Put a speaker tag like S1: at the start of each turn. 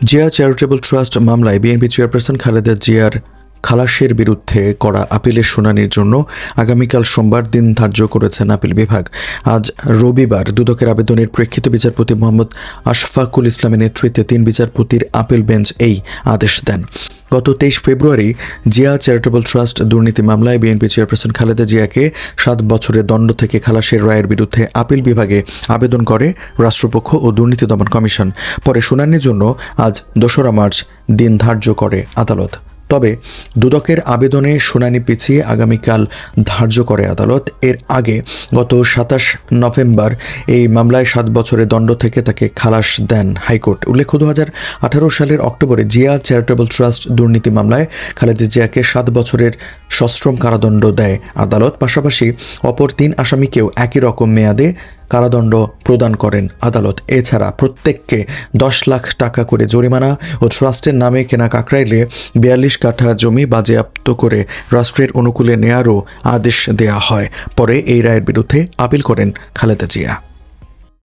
S1: Zia charitable trust মামলায় BNP chairperson Khaleda জিয়ার খালাসের বিরুদ্ধে করা আপিলের শুনানির জন্য আগামীকাল সোমবার দিন ধার্য করেছেন আপিল বিভাগ। আজ রবিবার দুদকের আবেদনের প্রেক্ষিতে বিচারপতি মোহাম্মদ আশফাকুল ইসলামের নেতৃত্বে 3 বিচারপতির আপিল বেঞ্চ এই আদেশ দেন। গত 23 ফেব্রুয়ারি জিয়া চ্যারিটেবল ট্রাস্ট দুর্নীতি মামলায় বিএনপি চেয়ারপারসন খালেদা জিয়াকে 7 বছরের দণ্ড থেকে খালাসের রায়ের বিরুদ্ধে আপিল বিভাগে আবেদন করে রাষ্ট্রপক্ষ ও দুর্নীতি দমন কমিশন। পরে শুনানির জন্য আজ 2রা মার্চ দিন ধার্য করে আদালত। তবে দুদকের আবেদনে শুনানি পিছিয়ে আগামীকাল ধার্য করে আদালত। এর আগে গত 27 নভেম্বর এই মামলায় 7 বছরের দণ্ড থেকে তাকে খালাস দেন হাইকোর্ট। উল্লেখ্য 2018 সালের অক্টোবরে জিয়া চ্যারিটেবল ট্রাস্ট দুর্নীতি মামলায় খালেদা জিয়াকে 7 বছরের সশ্রম কারাদণ্ড দেয় আদালত। পাশাপাশি অপর 3 আসামিকেও একই রকম মেয়াদে কারাদণ্ড প্রদান করেন আদালত। এছাড়া প্রত্যেককে 10 লাখ টাকা করে জরিমানা ও ট্রাস্টের নামে কেনা কাকরাইলে 42 কাঠা জমি বাজেয়াপ্ত করে রাষ্ট্রের অনুকূলে নেয়ারও আদেশ দেয়া হয়। পরে এই রায়ের বিরুদ্ধে আপিল করেন খালেদা জিয়া।